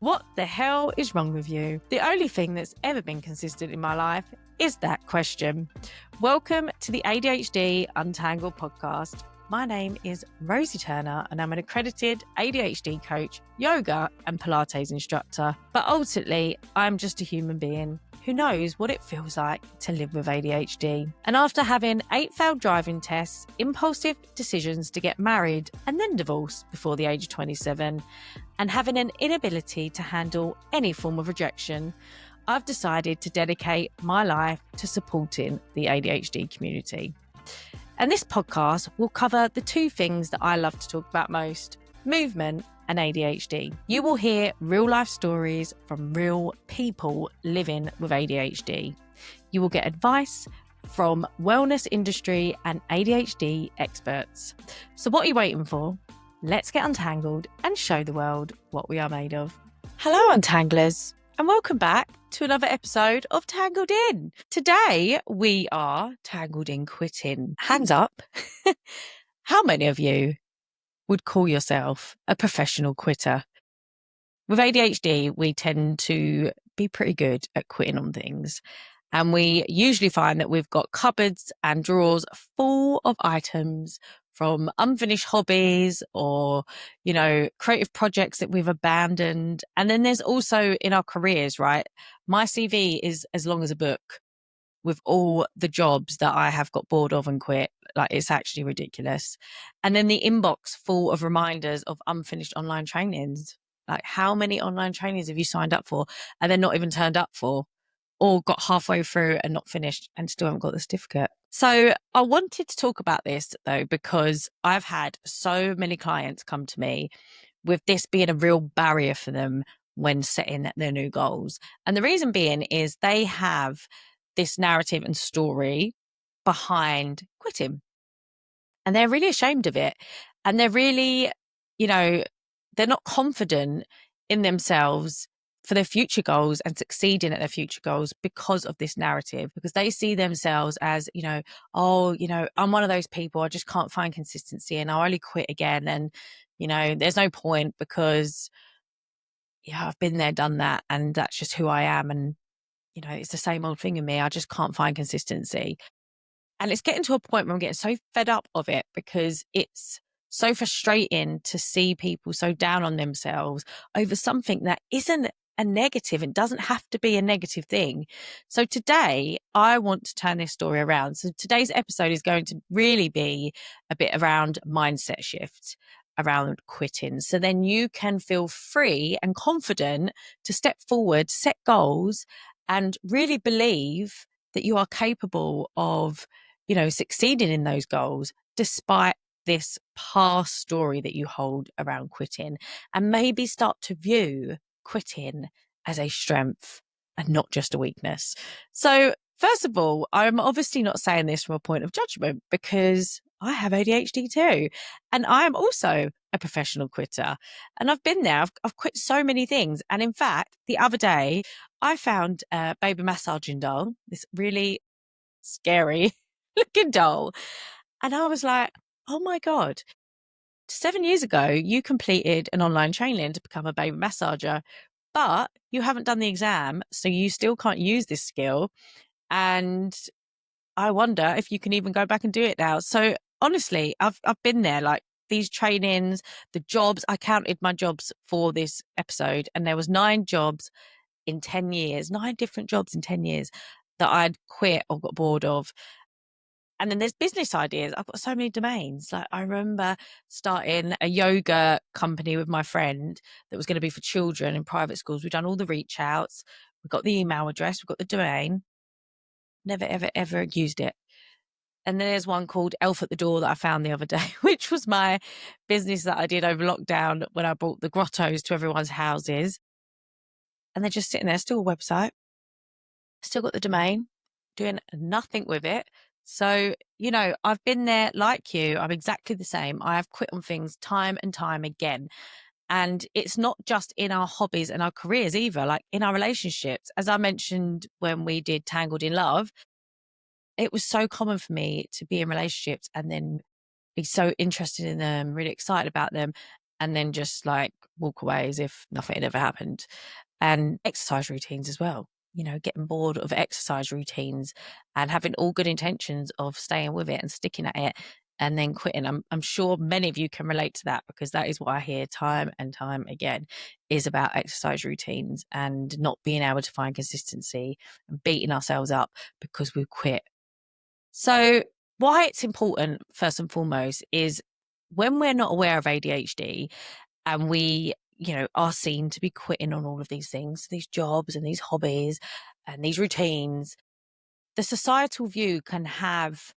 What the hell is wrong with you? The only thing that's ever been consistent in my life is that question. Welcome to the ADHD Untangled podcast. My name is Rosie Turner and I'm an accredited ADHD coach, yoga and Pilates instructor. But ultimately, I'm just a human being who knows what it feels like to live with ADHD. And after having 8 failed driving tests, impulsive decisions to get married and then divorce before the age of 27, and having an inability to handle any form of rejection, I've decided to dedicate my life to supporting the ADHD community. And this podcast will cover the 2 things that I love to talk about most: movement and ADHD. You will hear real life stories from real people living with ADHD. You will get advice from wellness industry and ADHD experts. So what are you waiting for? Let's get untangled and show the world what we are made of. Hello, Untanglers, and welcome back to another episode of Tangled In. Today, we are tangled in quitting. Hands up. How many of you would call yourself a professional quitter? With ADHD, we tend to be pretty good at quitting on things. And we usually find that we've got cupboards and drawers full of items from unfinished hobbies or, creative projects that we've abandoned. And then there's also in our careers, right? My CV is as long as a book with all the jobs that I have got bored of and quit. Like, it's actually ridiculous. And then the inbox full of reminders of unfinished online trainings. Like, how many online trainings have you signed up for and then not even turned up for, or got halfway through and not finished and still haven't got the certificate? So I wanted to talk about this though, because I've had so many clients come to me with this being a real barrier for them when setting their new goals. And the reason being is they have this narrative and story behind quitting. And they're really ashamed of it. And they're really, they're not confident in themselves for their future goals and succeeding at their future goals because of this narrative, because they see themselves as, I'm one of those people, I just can't find consistency and I'll only quit again. And, there's no point because, I've been there, done that. And that's just who I am. And, it's the same old thing in me. I just can't find consistency. And it's getting to a point where I'm getting so fed up of it because it's so frustrating to see people so down on themselves over something that isn't a negative. It doesn't have to be a negative thing. So today I want to turn this story around. So today's episode is going to really be a bit around mindset shift, around quitting. So then you can feel free and confident to step forward, set goals, and really believe that you are capable of, succeeding in those goals despite this past story that you hold around quitting, and maybe start to view quitting as a strength and not just a weakness. So first of all, I'm obviously not saying this from a point of judgment because I have ADHD too. And I'm also a professional quitter. And I've been there. I've quit so many things. And in fact, the other day, I found a baby massaging doll, this really scary looking doll. And I was like, oh my God, 7 years ago, you completed an online training to become a baby massager, but you haven't done the exam. So you still can't use this skill. And I wonder if you can even go back and do it now. So honestly, I've been there, like these trainings, the jobs. I counted my jobs for this episode and there was 9 jobs in 10 years, 9 different jobs in 10 years that I'd quit or got bored of. And then there's business ideas. I've got so many domains. Like, I remember starting a yoga company with my friend that was going to be for children in private schools. We've done all the reach outs. We've got the email address. We've got the domain. Never, ever, ever used it. And then there's one called Elf at the Door that I found the other day, which was my business that I did over lockdown when I brought the grottos to everyone's houses. And they're just sitting there, still a website, still got the domain, doing nothing with it. So, I've been there like you. I'm exactly the same. I have quit on things time and time again. And it's not just in our hobbies and our careers either, like in our relationships. As I mentioned when we did Tangled in Love, it was so common for me to be in relationships and then be so interested in them, really excited about them, and then just like walk away as if nothing had ever happened. And exercise routines as well, getting bored of exercise routines and having all good intentions of staying with it and sticking at it and then quitting. I'm sure many of you can relate to that, because that is what I hear time and time again, is about exercise routines and not being able to find consistency and beating ourselves up because we've quit. So why it's important, first and foremost, is when we're not aware of ADHD and we, are seen to be quitting on all of these things, these jobs and these hobbies and these routines, the societal view can have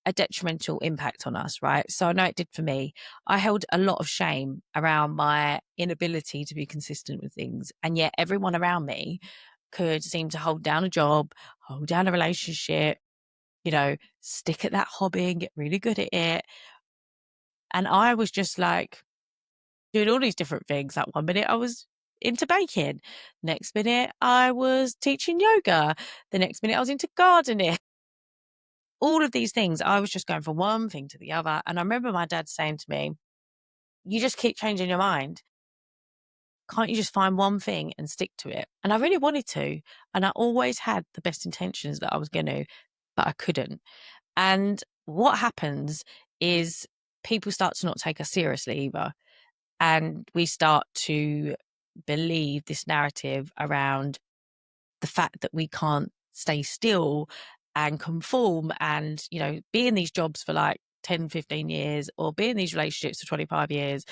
a detrimental impact on us, right? So I know it did for me. I held a lot of shame around my inability to be consistent with things. And yet everyone around me could seem to hold down a job, hold down a relationship, stick at that hobby and get really good at it. And I was just like doing all these different things. Like 1 minute I was into baking. Next minute I was teaching yoga. The next minute I was into gardening. All of these things, I was just going from one thing to the other. And I remember my dad saying to me, you just keep changing your mind. Can't you just find one thing and stick to it? And I really wanted to. And I always had the best intentions that I was going to, but I couldn't. And what happens is people start to not take us seriously either. And we start to believe this narrative around the fact that we can't stay still and conform and, be in these jobs for like 10, 15 years or be in these relationships for 25 years.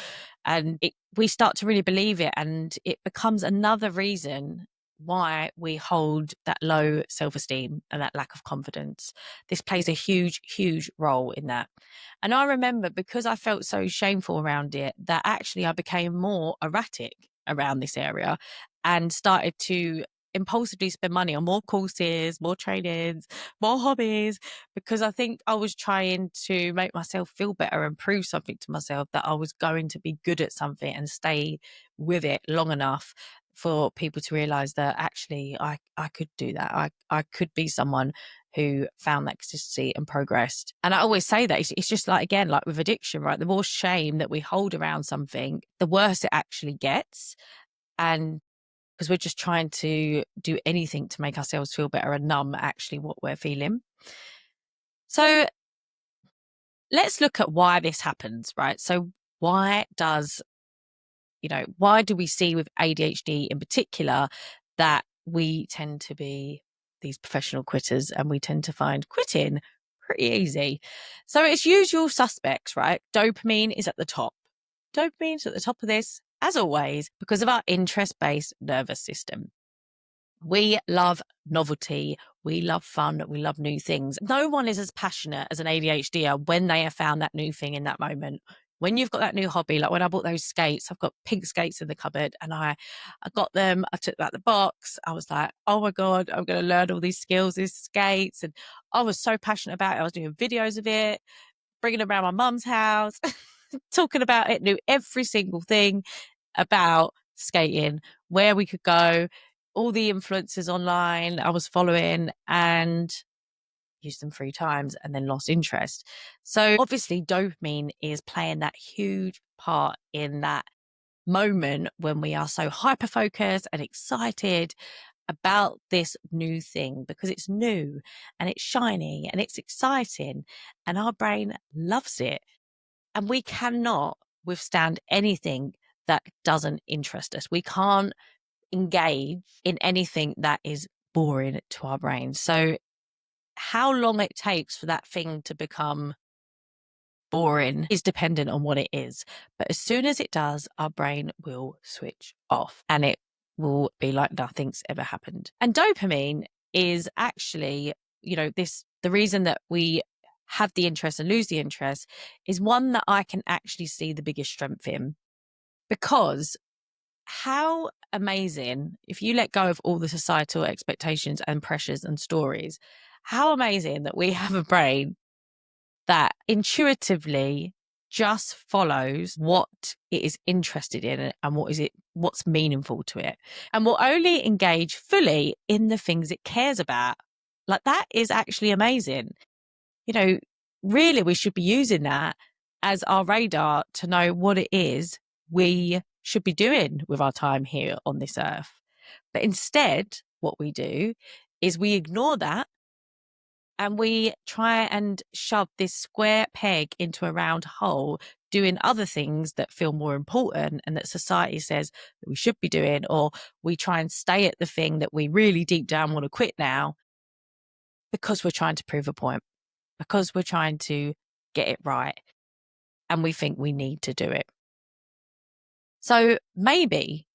And we start to really believe it. And it becomes another reason why we hold that low self-esteem and that lack of confidence. This plays a huge, huge role in that. And I remember, because I felt so shameful around it, that actually I became more erratic around this area and started to impulsively spend money on more courses, more trainings, more hobbies, because I think I was trying to make myself feel better and prove something to myself, that I was going to be good at something and stay with it long enough for people to realize that actually I could do that. I could be someone who found that consistency and progressed. And I always say that it's just like, again, like with addiction, right? The more shame that we hold around something, the worse it actually gets. And because we're just trying to do anything to make ourselves feel better and numb actually what we're feeling. So let's look at why this happens, right? So why do we see with ADHD in particular that we tend to be these professional quitters and we tend to find quitting pretty easy? So it's usual suspects, right? Dopamine is at the top. Dopamine's at the top of this, as always, because of our interest-based nervous system. We love novelty. We love fun. We love new things. No one is as passionate as an ADHDer when they have found that new thing in that moment. When you've got that new hobby, like when I bought those skates, I've got pink skates in the cupboard and I got them. I took them out the box. I was like, oh my God, I'm going to learn all these skills, these skates. And I was so passionate about it. I was doing videos of it, bringing them around my mum's house, talking about it, knew every single thing about skating, where we could go, all the influencers online I was following, and used them 3 times and then lost interest. So obviously dopamine is playing that huge part in that moment when we are so hyper focused and excited about this new thing, because it's new and it's shiny and it's exciting and our brain loves it. And we cannot withstand anything that doesn't interest us. We can't engage in anything that is boring to our brain. So how long it takes for that thing to become boring is dependent on what it is. But as soon as it does, our brain will switch off and it will be like nothing's ever happened. And dopamine is actually, the reason that we have the interest and lose the interest is one that I can actually see the biggest strength in. Because how amazing, if you let go of all the societal expectations and pressures and stories, how amazing that we have a brain that intuitively just follows what it is interested in and what's meaningful to it, and will only engage fully in the things it cares about. Like, that is actually amazing. Really, we should be using that as our radar to know what it is we should be doing with our time here on this earth. But instead, what we do is we ignore that and we try and shove this square peg into a round hole, doing other things that feel more important and that society says that we should be doing, or we try and stay at the thing that we really deep down want to quit now because we're trying to prove a point, because we're trying to get it right, and we think we need to do it. So maybe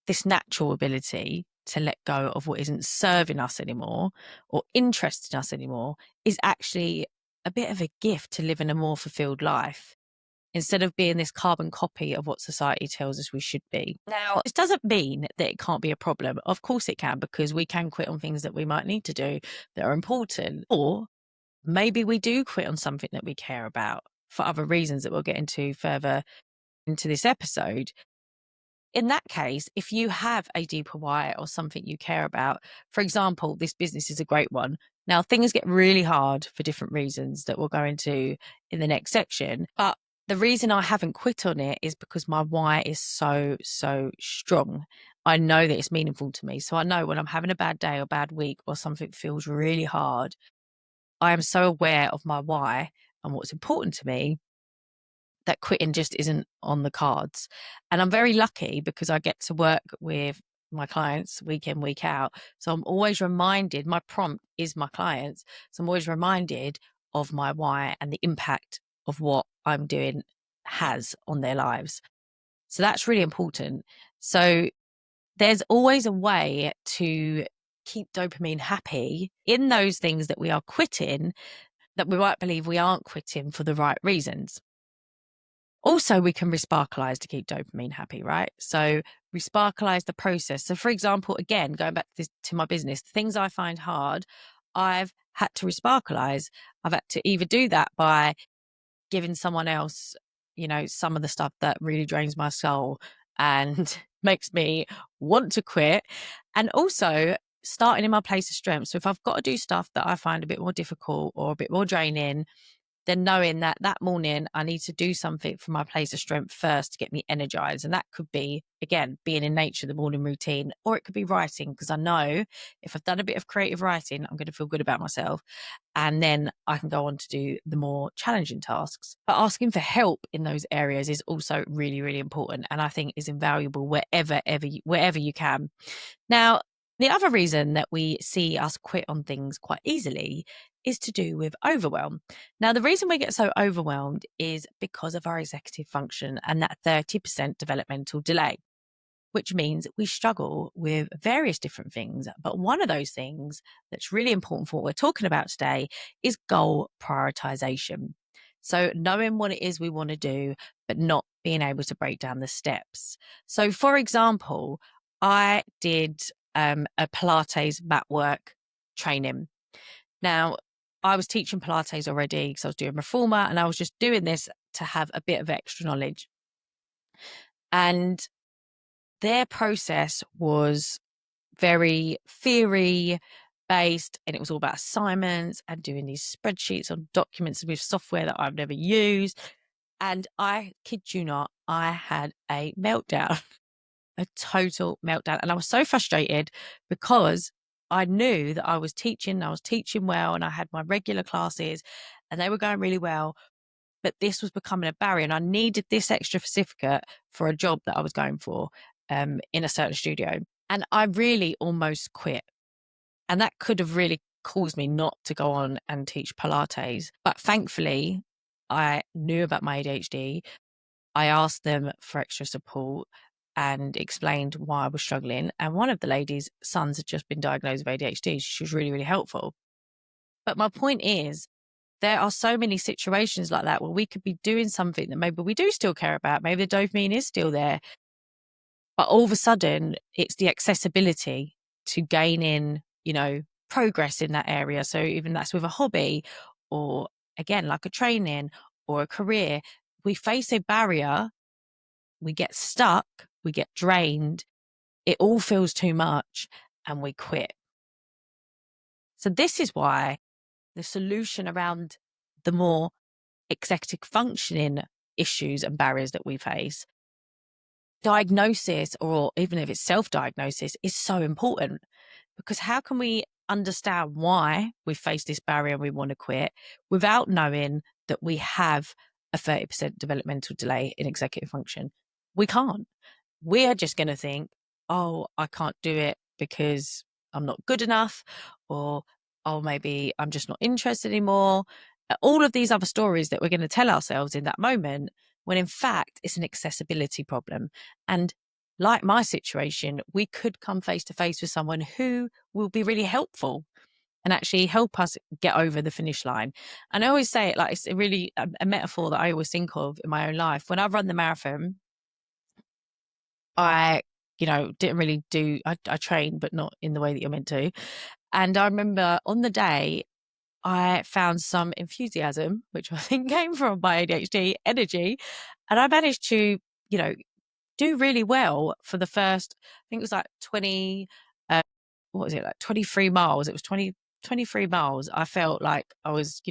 this natural ability to let go of what isn't serving us anymore or interesting us anymore is actually a bit of a gift to live in a more fulfilled life instead of being this carbon copy of what society tells us we should be. Now, this doesn't mean that it can't be a problem. Of course it can, because we can quit on things that we might need to do that are important. Or maybe we do quit on something that we care about for other reasons that we'll get into further into this episode. In that case, if you have a deeper why or something you care about, for example, this business is a great one. Now, things get really hard for different reasons that we'll go into in the next section. But the reason I haven't quit on it is because my why is so strong. I know that it's meaningful to me. So I know when I'm having a bad day or bad week or something feels really hard, I am so aware of my why and what's important to me that quitting just isn't on the cards. And I'm very lucky because I get to work with my clients week in, week out. So I'm always reminded, my prompt is my clients. So I'm always reminded of my why and the impact of what I'm doing has on their lives. So that's really important. So there's always a way to keep dopamine happy in those things that we are quitting, that we might believe we aren't quitting for the right reasons. Also, we can resparkleize to keep dopamine happy, right? So resparkleize the process. So for example, again, going back to my business, the things I find hard, I've had to resparkleize. I've had to either do that by giving someone else, some of the stuff that really drains my soul and makes me want to quit. And also starting in my place of strength. So if I've got to do stuff that I find a bit more difficult or a bit more draining, then knowing that that morning I need to do something from my place of strength first to get me energized. And that could be, again, being in nature, the morning routine, or it could be writing, because I know if I've done a bit of creative writing, I'm going to feel good about myself. And then I can go on to do the more challenging tasks. But asking for help in those areas is also really, really important. And I think is invaluable wherever you can. Now, the other reason that we see us quit on things quite easily is to do with overwhelm. Now, the reason we get so overwhelmed is because of our executive function and that 30% developmental delay, which means we struggle with various different things. But one of those things that's really important for what we're talking about today is goal prioritization. So knowing what it is we want to do, but not being able to break down the steps. So for example, I did a Pilates mat work training. Now, I was teaching Pilates already because I was doing reformer, and I was just doing this to have a bit of extra knowledge. And their process was very theory based, and it was all about assignments and doing these spreadsheets on documents with software that I've never used. And I kid you not, I had a meltdown, a total meltdown. And I was so frustrated because I knew that I was teaching well, and I had my regular classes and they were going really well. But this was becoming a barrier, and I needed this extra certificate for a job that I was going for in a certain studio. And I really almost quit. And that could have really caused me not to go on and teach Pilates. But thankfully, I knew about my ADHD. I asked them for extra support and explained why I was struggling. And one of the ladies' sons had just been diagnosed with ADHD. She was really, really helpful. But my point is, there are so many situations like that where we could be doing something that maybe we do still care about. Maybe the dopamine is still there. But all of a sudden, it's the accessibility to gaining, progress in that area. So even that's with a hobby or, again, like a training or a career, we face a barrier, we get stuck, we get drained, it all feels too much, and we quit. So this is why the solution around the more executive functioning issues and barriers that we face. Diagnosis, or even if it's self-diagnosis, is so important, because how can we understand why we face this barrier and we want to quit without knowing that we have a 30% developmental delay in executive function? We can't. We're just going to think, oh, I can't do it because I'm not good enough, or, oh, maybe I'm just not interested anymore. All of these other stories that we're going to tell ourselves in that moment, when in fact it's an accessibility problem. And like my situation, we could come face to face with someone who will be really helpful and actually help us get over the finish line. And I always say it like it's a metaphor that I always think of in my own life. When I've run the marathon, I, didn't really I trained, but not in the way that you're meant to. And I remember on the day, I found some enthusiasm, which I think came from my ADHD energy. And I managed to, you know, do really well for the first, I think it was like 20, what was it, like 23 miles. It was 23 miles. I felt like I was,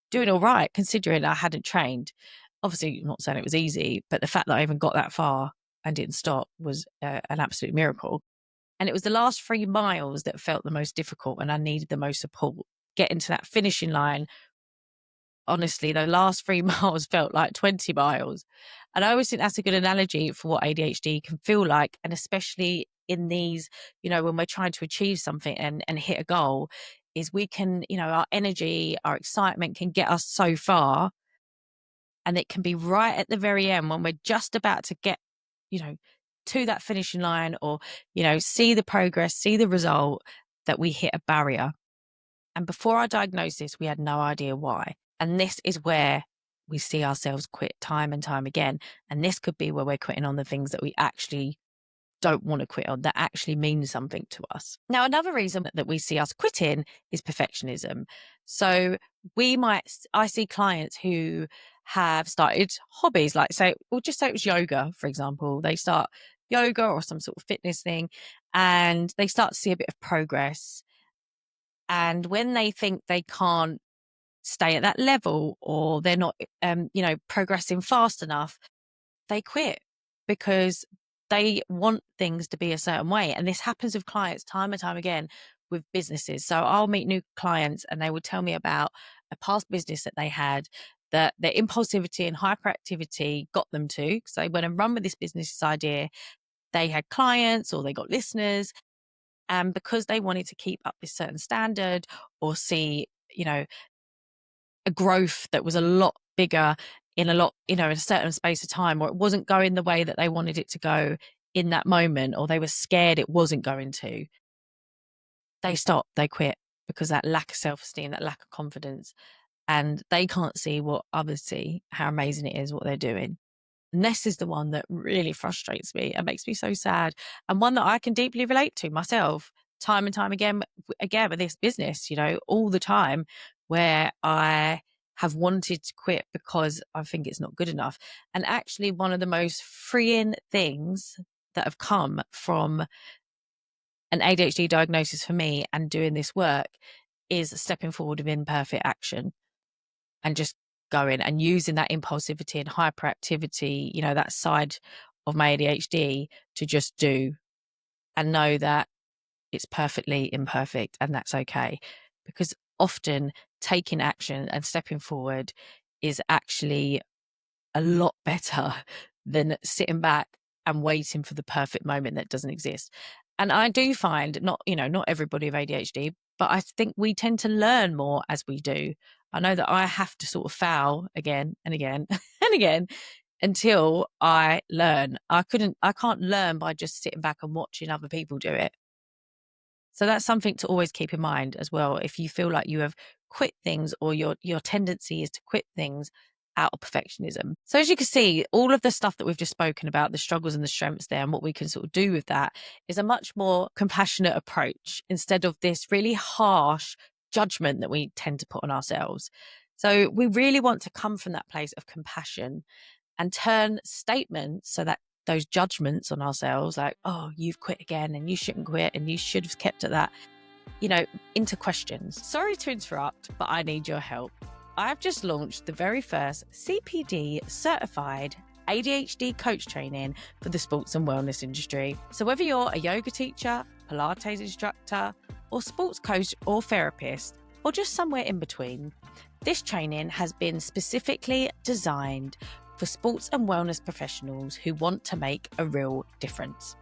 doing all right, considering I hadn't trained. Obviously, I'm not saying it was easy, but the fact that I even got that far and didn't stop was an absolute miracle. And it was the last 3 miles that felt the most difficult, and I needed the most support. Getting to that finishing line, honestly, the last 3 miles felt like 20 miles. And I always think that's a good analogy for what ADHD can feel like. And especially in these, when we're trying to achieve something and hit a goal, is we can, our energy, our excitement can get us so far. And it can be right at the very end when we're just about to get, to that finishing line, or, see the progress, see the result, that we hit a barrier. And before our diagnosis, we had no idea why. And this is where we see ourselves quit time and time again. And this could be where we're quitting on the things that we actually don't want to quit on, that actually means something to us. Now, another reason that we see us quitting is perfectionism. So I see clients who have started hobbies, like we'll just say it was yoga, for example. They start yoga or some sort of fitness thing, and they start to see a bit of progress. And when they think they can't stay at that level, or they're not, progressing fast enough, they quit, because they want things to be a certain way. And this happens with clients time and time again with businesses. So I'll meet new clients and they will tell me about a past business that they had, that their impulsivity and hyperactivity got them to. So they went and run with this business idea. They had clients or they got listeners. And because they wanted to keep up this certain standard, or see, a growth that was a lot bigger in in a certain space of time, or it wasn't going the way that they wanted it to go in that moment, or they were scared it wasn't going to, they stopped, they quit, because that lack of self-esteem, that lack of confidence, and they can't see what others see, how amazing it is what they're doing. And this is the one that really frustrates me and makes me so sad, and one that I can deeply relate to myself time and time again with this business, all the time, where I have wanted to quit because I think it's not good enough. And actually, one of the most freeing things that have come from an ADHD diagnosis for me and doing this work is stepping forward with imperfect action, and just going and using that impulsivity and hyperactivity, that side of my ADHD, to just do and know that it's perfectly imperfect and that's okay. Because often taking action and stepping forward is actually a lot better than sitting back and waiting for the perfect moment that doesn't exist. And I do find, not everybody with ADHD, but I think we tend to learn more as we do. I know that I have to sort of fail again and again and again until I learn. I can't learn by just sitting back and watching other people do it. So that's something to always keep in mind as well. If you feel like you have quit things, or your tendency is to quit things out of perfectionism. So as you can see, all of the stuff that we've just spoken about, the struggles and the strengths there, and what we can sort of do with that, is a much more compassionate approach, instead of this really harsh judgment that we tend to put on ourselves. So we really want to come from that place of compassion and turn statements, so that those judgments on ourselves, like, oh, you've quit again and you shouldn't quit and you should have kept at that, into questions. Sorry to interrupt, but I need your help. I've just launched the very first CPD certified ADHD coach training for the sports and wellness industry. So whether you're a yoga teacher, Pilates instructor, or sports coach or therapist, or just somewhere in between, this training has been specifically designed for sports and wellness professionals who want to make a real difference.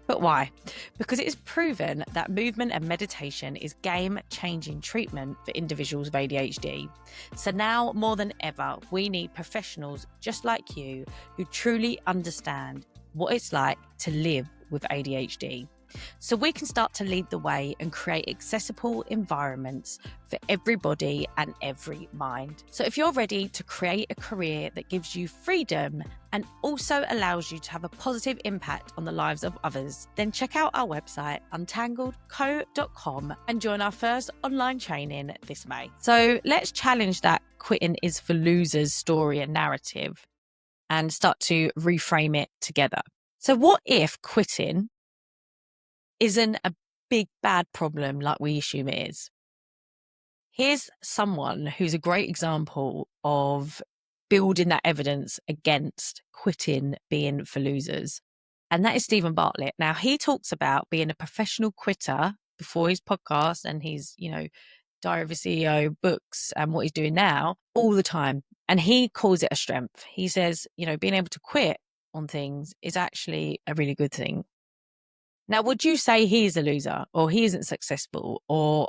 But why? Because it is proven that movement and meditation is game-changing treatment for individuals with ADHD. So now more than ever, we need professionals just like you who truly understand what it's like to live with ADHD. So we can start to lead the way and create accessible environments for everybody and every mind. So if you're ready to create a career that gives you freedom and also allows you to have a positive impact on the lives of others, then check out our website, untangledco.com, and join our first online training this May. So let's challenge that quitting is for losers story and narrative and start to reframe it together. So what if quitting isn't a big bad problem like we assume it is? Here's someone who's a great example of building that evidence against quitting being for losers. And that is Stephen Bartlett. Now, he talks about being a professional quitter before his podcast and his, Diary of a CEO books and what he's doing now all the time. And he calls it a strength. He says, being able to quit on things is actually a really good thing. Now, would you say he's a loser or he isn't successful or,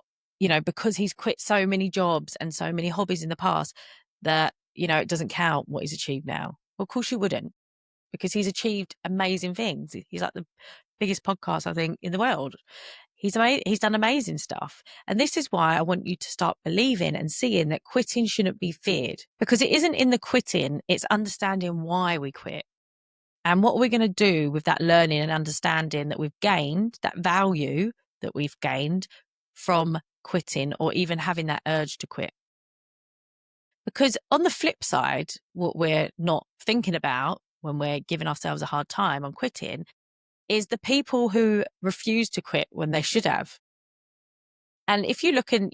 because he's quit so many jobs and so many hobbies in the past that, it doesn't count what he's achieved now? Well, of course you wouldn't, because he's achieved amazing things. He's like the biggest podcast, I think, in the world. He's done amazing stuff. And this is why I want you to start believing and seeing that quitting shouldn't be feared, because it isn't in the quitting, it's understanding why we quit. And what we're going to do with that learning and understanding that we've gained, that value that we've gained from quitting or even having that urge to quit. Because on the flip side, what we're not thinking about when we're giving ourselves a hard time on quitting is the people who refuse to quit when they should have. And if you look in,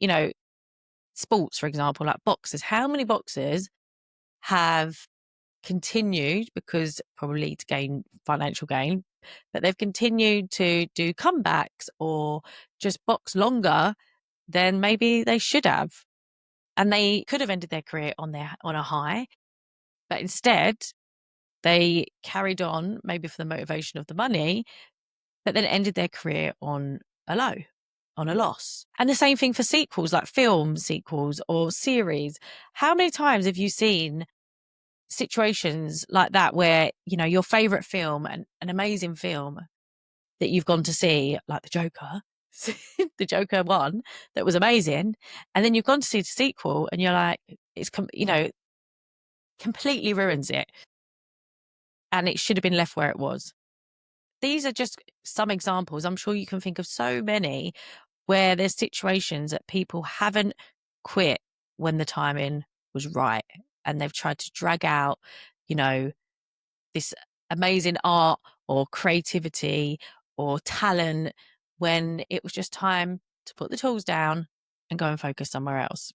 sports, for example, like boxers, how many boxers have continued, because probably to gain financial gain, but they've continued to do comebacks or just box longer than maybe they should have. And they could have ended their career on a high, but instead they carried on, maybe for the motivation of the money, but then ended their career on a low, on a loss. And the same thing for sequels, like film sequels or series. How many times have you seen situations like that where, your favorite film, an amazing film that you've gone to see, like the Joker, the Joker one that was amazing, and then you've gone to see the sequel and you're like, it's completely ruins it and it should have been left where it was. These are just some examples. I'm sure you can think of so many where there's situations that people haven't quit when the timing was right and they've tried to drag out, this amazing art or creativity or talent when it was just time to put the tools down and go and focus somewhere else.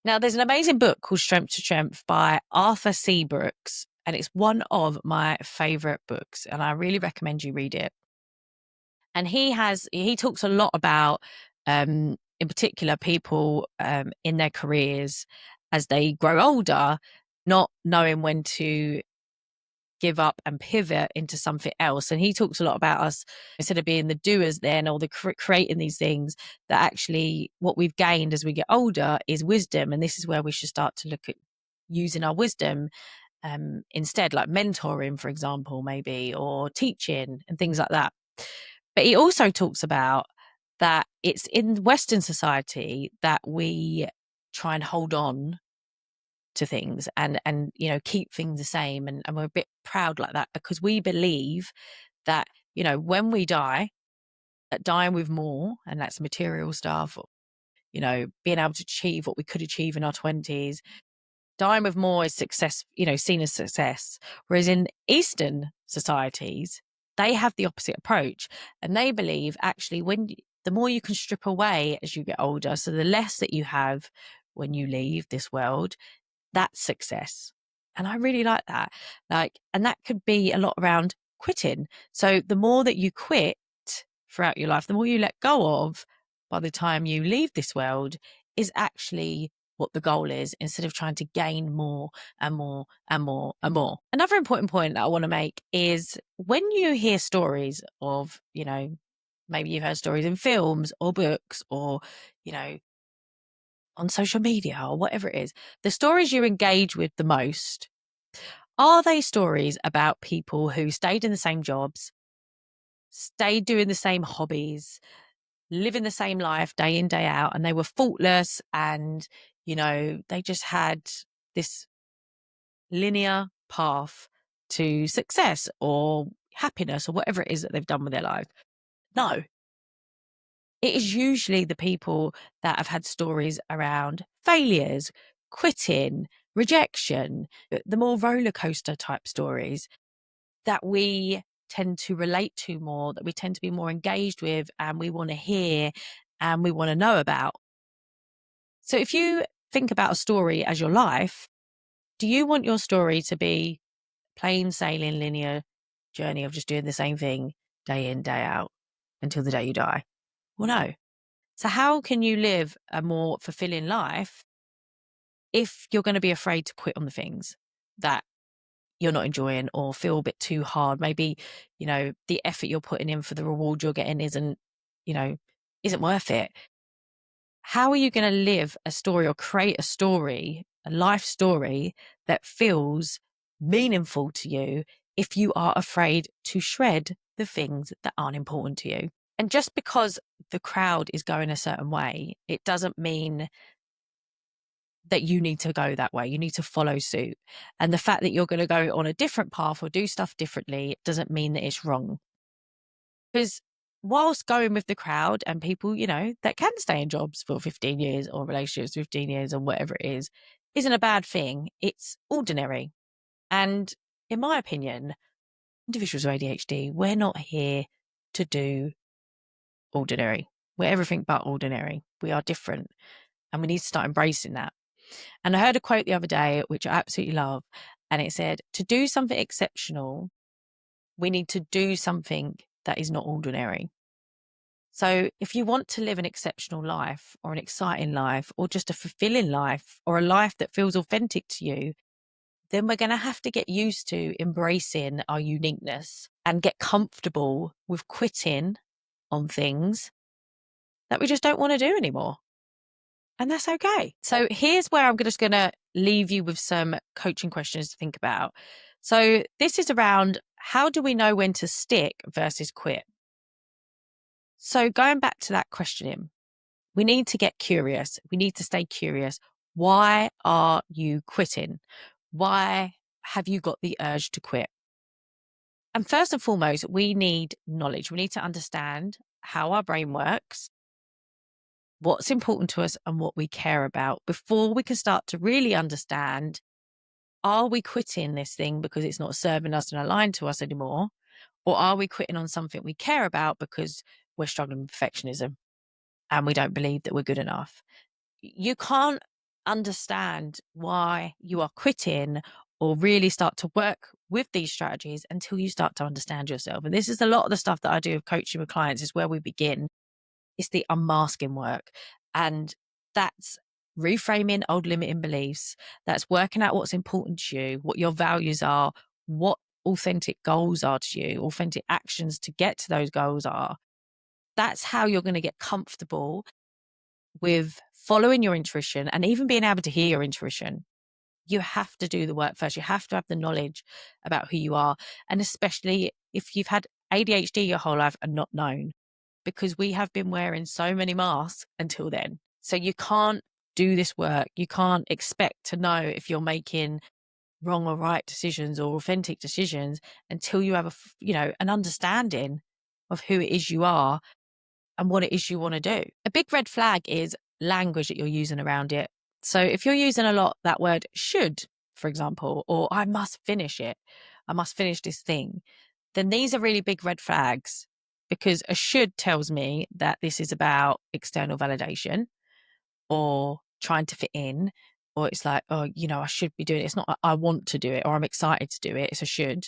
Now, there's an amazing book called Strength to Strength by Arthur C. Brooks, and it's one of my favorite books, and I really recommend you read it. And he talks a lot about, in particular, people in their careers as they grow older, not knowing when to give up and pivot into something else. And he talks a lot about us, instead of being the doers then or the creating these things, that actually what we've gained as we get older is wisdom. And this is where we should start to look at using our wisdom instead, like mentoring, for example, maybe, or teaching and things like that. But he also talks about that it's in Western society that we try and hold on to things and keep things the same, and we're a bit proud like that because we believe that when we die, that dying with more, and that's material stuff, or being able to achieve what we could achieve in our 20s, dying with more is success, seen as success. Whereas in Eastern societies, they have the opposite approach, and they believe actually the more you can strip away as you get older, so the less that you have when you leave this world, that's success. And I really like that. And that could be a lot around quitting. So the more that you quit throughout your life, the more you let go of by the time you leave this world is actually what the goal is, instead of trying to gain more and more and more and more. Another important point that I want to make is when you hear stories of, maybe you've heard stories in films or books or, on social media or whatever it is, the stories you engage with the most, are they stories about people who stayed in the same jobs, stayed doing the same hobbies, living the same life day in, day out, and they were faultless and, they just had this linear path to success or happiness or whatever it is that they've done with their life? No. It is usually the people that have had stories around failures, quitting, rejection, the more roller coaster type stories that we tend to relate to more, that we tend to be more engaged with, and we want to hear and we want to know about. So if you think about a story as your life, do you want your story to be plain sailing linear journey of just doing the same thing day in, day out until the day you die? Well, no. So how can you live a more fulfilling life if you're going to be afraid to quit on the things that you're not enjoying or feel a bit too hard? Maybe, the effort you're putting in for the reward you're getting isn't worth it. How are you going to live a story or create a story, a life story that feels meaningful to you if you are afraid to shred the things that aren't important to you? And just because the crowd is going a certain way, it doesn't mean that you need to go that way. You need to follow suit. And the fact that you're going to go on a different path or do stuff differently doesn't mean that it's wrong. Because whilst going with the crowd and people, that can stay in jobs for 15 years or relationships 15 years or whatever it is, isn't a bad thing. It's ordinary. And in my opinion, individuals with ADHD, we're not here to do ordinary. We're everything but ordinary. We are different. And we need to start embracing that. And I heard a quote the other day, which I absolutely love. And it said, to do something exceptional, we need to do something that is not ordinary. So if you want to live an exceptional life or an exciting life or just a fulfilling life or a life that feels authentic to you, then we're going to have to get used to embracing our uniqueness and get comfortable with quitting on things that we just don't want to do anymore. And that's okay. So here's where I'm just going to leave you with some coaching questions to think about. So this is around, how do we know when to stick versus quit? So going back to that questioning, we need to get curious. We need to stay curious. Why are you quitting? Why have you got the urge to quit? And first and foremost, we need knowledge. We need to understand how our brain works, what's important to us and what we care about before we can start to really understand, are we quitting this thing because it's not serving us and aligned to us anymore? Or are we quitting on something we care about because we're struggling with perfectionism and we don't believe that we're good enough? You can't understand why you are quitting or really start to work with these strategies until you start to understand yourself. And this is a lot of the stuff that I do with coaching with clients, is where we begin. It's the unmasking work. And that's reframing old limiting beliefs. That's working out what's important to you, what your values are, what authentic goals are to you, authentic actions to get to those goals are. That's how you're going to get comfortable with following your intuition and even being able to hear your intuition. You have to do the work first. You have to have the knowledge about who you are. And especially if you've had ADHD your whole life and not known, because we have been wearing so many masks until then. So you can't do this work. You can't expect to know if you're making wrong or right decisions or authentic decisions until you have an understanding of who it is you are and what it is you want to do. A big red flag is language that you're using around it. So if you're using a lot that word should, for example, or I must finish it, I must finish this thing, then these are really big red flags, because a should tells me that this is about external validation or trying to fit in, or it's like, oh, I should be doing it. It's not I want to do it or I'm excited to do it. It's a should.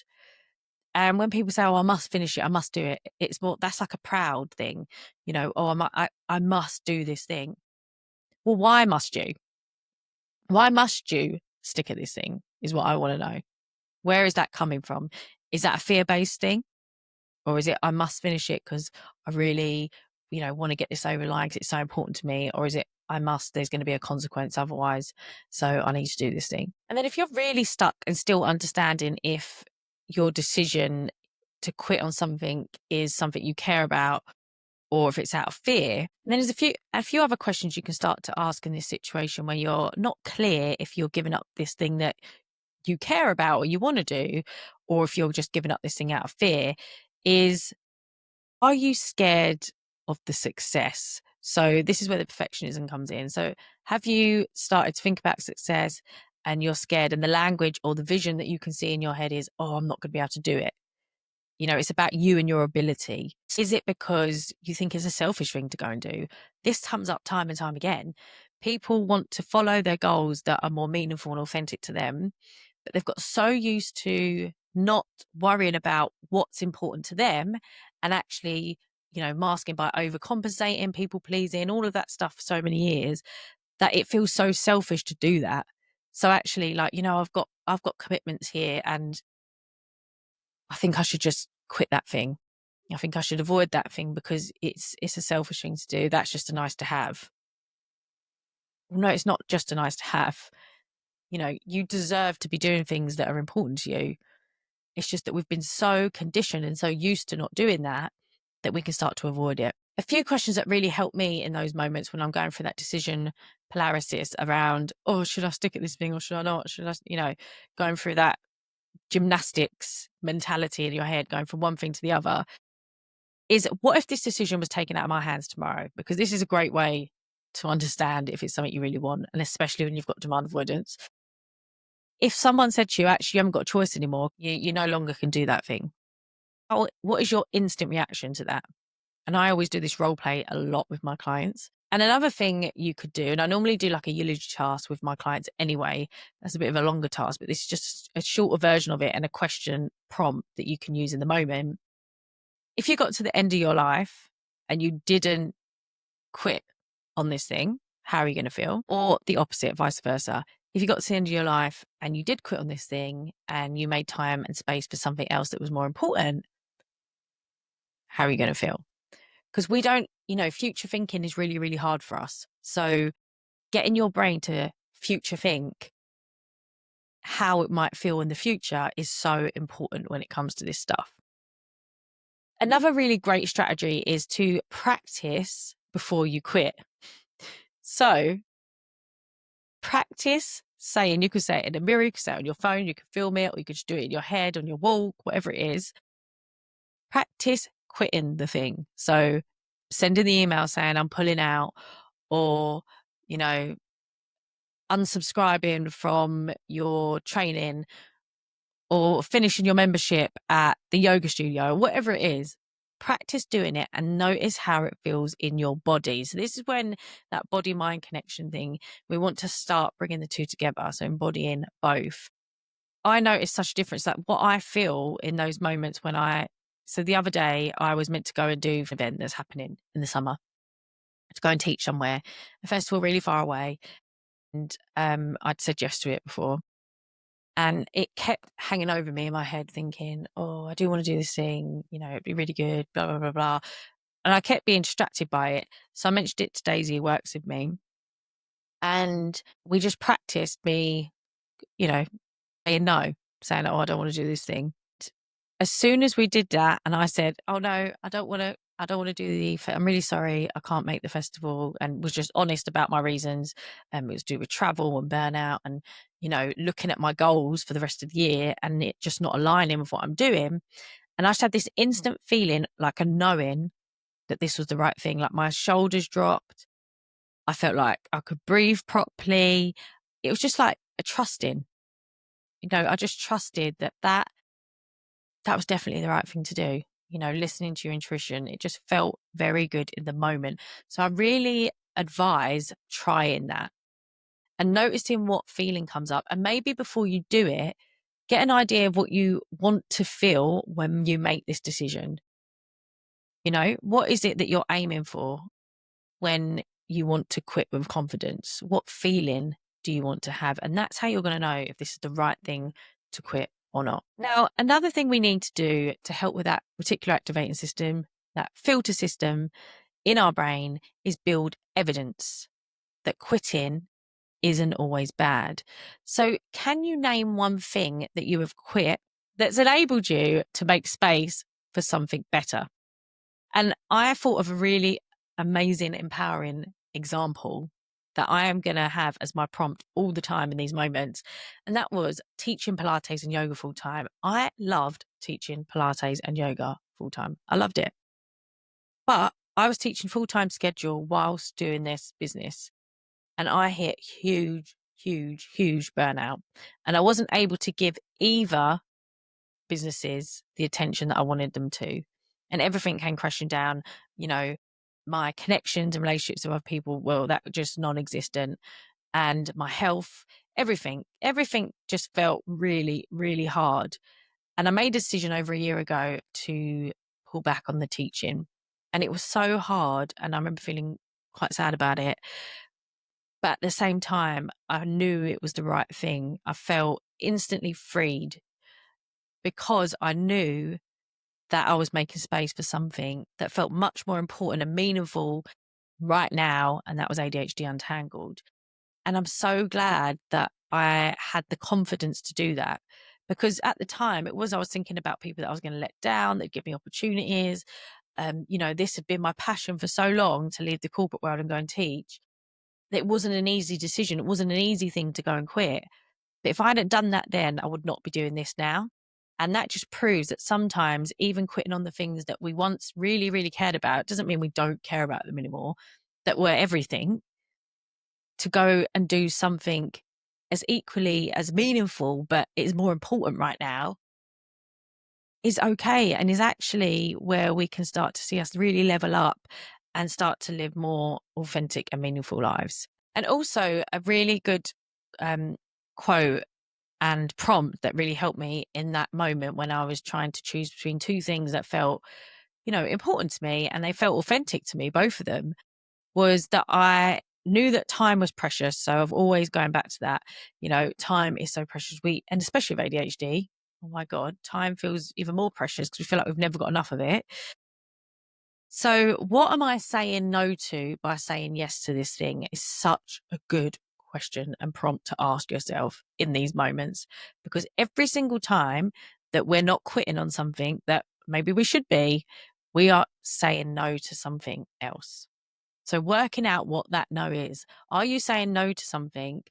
And when people say, oh, I must finish it, I must do it, it's more, that's like a proud thing, oh, I must do this thing. Well, why must you? Why must you stick at this thing is what I want to know. Where is that coming from? Is that a fear-based thing? Or is it, I must finish it because I really, want to get this over the line because it's so important to me? Or is it, there's going to be a consequence otherwise, so I need to do this thing? And then if you're really stuck and still understanding if your decision to quit on something is something you care about, or if it's out of fear, then there's a few other questions you can start to ask in this situation where you're not clear if you're giving up this thing that you care about or you want to do, or if you're just giving up this thing out of fear. Is, are you scared of the success? So this is where the perfectionism comes in. So have you started to think about success and you're scared, and the language or the vision that you can see in your head is, oh, I'm not going to be able to do it. It's about you and your ability. Is it because you think it's a selfish thing to go and do? This comes up time and time again. People want to follow their goals that are more meaningful and authentic to them, but they've got so used to not worrying about what's important to them and actually, masking by overcompensating, people pleasing, all of that stuff for so many years, that it feels so selfish to do that. So actually, like, I've got commitments here, and I think I should just quit that thing. I think I should avoid that thing because it's a selfish thing to do. That's just a nice to have. No, it's not just a nice to have. You deserve to be doing things that are important to you. It's just that we've been so conditioned and so used to not doing that we can start to avoid it. A few questions that really help me in those moments when I'm going through that decision paralysis around, oh, should I stick at this thing or should I not? Should I, going through that gymnastics mentality in your head, going from one thing to the other, is, what if this decision was taken out of my hands tomorrow? Because this is a great way to understand if it's something you really want, and especially when you've got demand avoidance. If someone said to you, actually, you haven't got a choice anymore, you no longer can do that thing, what is your instant reaction to that? And I always do this role play a lot with my clients. And another thing you could do, and I normally do like a eulogy task with my clients anyway, that's a bit of a longer task, but this is just a shorter version of it and a question prompt that you can use in the moment. If you got to the end of your life and you didn't quit on this thing, how are you going to feel? Or the opposite, vice versa. If you got to the end of your life and you did quit on this thing and you made time and space for something else that was more important, how are you going to feel? Because we don't, future thinking is really, really hard for us. So getting your brain to future think how it might feel in the future is so important when it comes to this stuff. Another really great strategy is to practice before you quit. So practice saying, you could say it in a mirror, you could say it on your phone, you could film it, or you could just do it in your head, on your walk, whatever it is. Practice quitting the thing. So sending the email saying I'm pulling out, or, unsubscribing from your training, or finishing your membership at the yoga studio, whatever it is. Practice doing it and notice how it feels in your body. So this is when that body mind connection thing, we want to start bringing the two together. So embodying both. I noticed such a difference, that what I feel in those moments when so the other day I was meant to go and do an event that's happening in the summer, to go and teach somewhere, a festival really far away. And I'd said yes to it before. And it kept hanging over me in my head thinking, oh, I do want to do this thing, it'd be really good, blah, blah, blah, blah. And I kept being distracted by it. So I mentioned it to Daisy, who works with me. And we just practiced me, saying no, saying, oh, I don't want to do this thing. As soon as we did that, and I said, oh no, I don't want to do I'm really sorry, I can't make the festival, and was just honest about my reasons. It was to do with travel and burnout and, looking at my goals for the rest of the year and it just not aligning with what I'm doing. And I just had this instant feeling, like a knowing that this was the right thing. Like my shoulders dropped. I felt like I could breathe properly. It was just like a trusting, I just trusted that was definitely the right thing to do. Listening to your intuition, it just felt very good in the moment. So I really advise trying that. and noticing what feeling comes up. And maybe before you do it, get an idea of what you want to feel when you make this decision. What is it that you're aiming for when you want to quit with confidence? What feeling do you want to have? And that's how you're going to know if this is the right thing to quit or not. Now, another thing we need to do to help with that reticular activating system, that filter system in our brain, is build evidence that quitting isn't always bad. So can you name one thing that you have quit that's enabled you to make space for something better? And I thought of a really amazing, empowering example that I am going to have as my prompt all the time in these moments. And that was teaching Pilates and yoga full time. I loved teaching Pilates and yoga full time. I loved it. But I was teaching full-time schedule whilst doing this business. And I hit huge, huge, huge burnout. And I wasn't able to give either businesses the attention that I wanted them to. And everything came crashing down. My connections and relationships with other people, well, that were just non-existent. And my health, everything just felt really, really hard. And I made a decision over a year ago to pull back on the teaching. And it was so hard. And I remember feeling quite sad about it. But at the same time, I knew it was the right thing. I felt instantly freed because I knew that I was making space for something that felt much more important and meaningful right now. And that was ADHD Untangled. And I'm so glad that I had the confidence to do that, because at the time I was thinking about people that I was going to let down, that give me opportunities. This had been my passion for so long, to leave the corporate world and go and teach. It wasn't an easy decision. It wasn't an easy thing to go and quit. But if I hadn't done that then, I would not be doing this now. And that just proves that sometimes even quitting on the things that we once really, really cared about doesn't mean we don't care about them anymore, that were everything, to go and do something as equally as meaningful, but is more important right now, is okay, and is actually where we can start to see us really level up and start to live more authentic and meaningful lives. And also a really good quote and prompt that really helped me in that moment when I was trying to choose between two things that felt, important to me, and they felt authentic to me, both of them, was that I knew that time was precious. So I've always going back to that, time is so precious. And especially with ADHD, oh my God, time feels even more precious because we feel like we've never got enough of it. So what am I saying no to by saying yes to this thing is such a good question and prompt to ask yourself in these moments, because every single time that we're not quitting on something that maybe we should be, we are saying no to something else. So working out what that no is. Are you saying no to something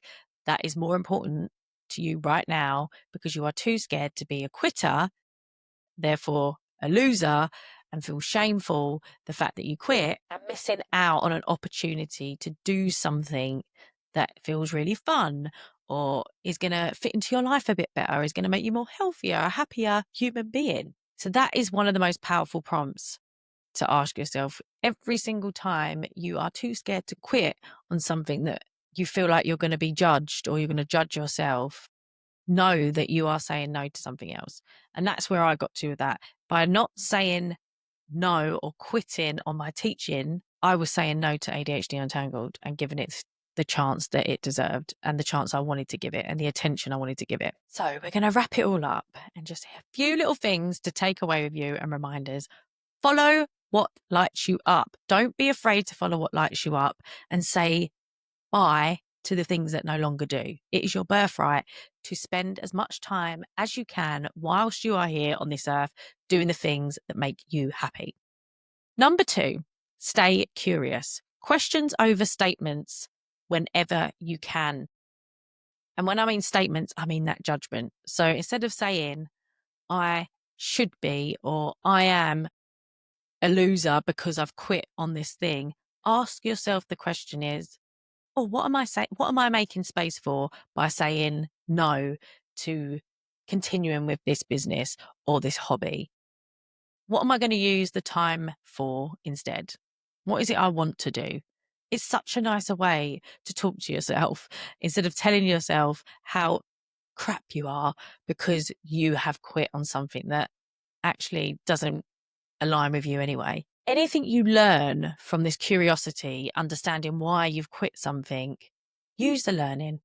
that is more important to you right now because you are too scared to be a quitter, therefore a loser, and feel shameful the fact that you quit and missing out on an opportunity to do something that feels really fun or is going to fit into your life a bit better, is going to make you more healthier, a happier human being? So that is one of the most powerful prompts to ask yourself every single time you are too scared to quit on something that you feel like you're going to be judged or you're going to judge yourself. Know that you are saying no to something else. And that's where I got to with that. By not saying no or quitting on my teaching, I was saying no to ADHD Untangled and giving it the chance that it deserved and the chance I wanted to give it and the attention I wanted to give it. So we're going to wrap it all up and just a few little things to take away with you and reminders. Follow what lights you up. Don't be afraid to follow what lights you up and say bye to the things that no longer do. It is your birthright to spend as much time as you can whilst you are here on this earth doing the things that make you happy. Number 2, stay curious. Questions over statements whenever you can. And when I mean statements, I mean that judgment. So instead of saying, I should be, or I am a loser because I've quit on this thing, ask yourself the question is, oh, what am I saying? What am I making space for by saying no to continuing with this business or this hobby? What am I going to use the time for instead? What is it I want to do? It's such a nicer way to talk to yourself instead of telling yourself how crap you are because you have quit on something that actually doesn't align with you anyway. Anything you learn from this curiosity, understanding why you've quit something, use the learning.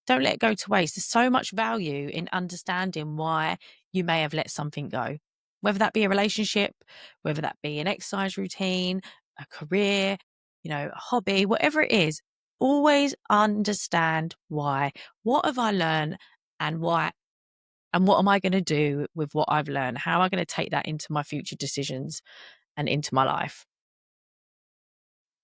Don't let it go to waste. There's so much value in understanding why you may have let something go, whether that be a relationship, whether that be an exercise routine, a career, a hobby, whatever it is. Always understand why. What have I learned and why? And what am I going to do with what I've learned? How am I going to take that into my future decisions and into my life?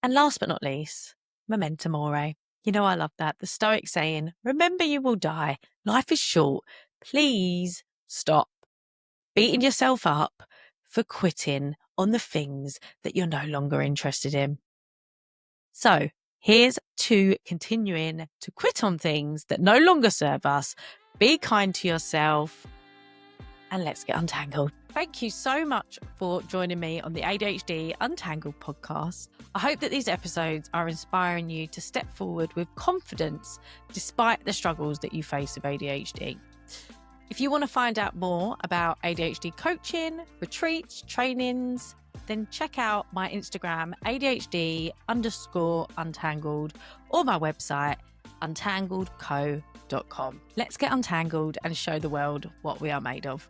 And last but not least, memento mori. I love that. The Stoic saying, remember you will die. Life is short. Please stop beating yourself up for quitting on the things that you're no longer interested in. So here's to continuing to quit on things that no longer serve us. Be kind to yourself and let's get untangled. Thank you so much for joining me on the ADHD Untangled podcast. I hope that these episodes are inspiring you to step forward with confidence despite the struggles that you face with ADHD. If you want to find out more about ADHD coaching, retreats, trainings, then check out my Instagram, ADHD_untangled, or my website, untangledco.com. Let's get untangled and show the world what we are made of.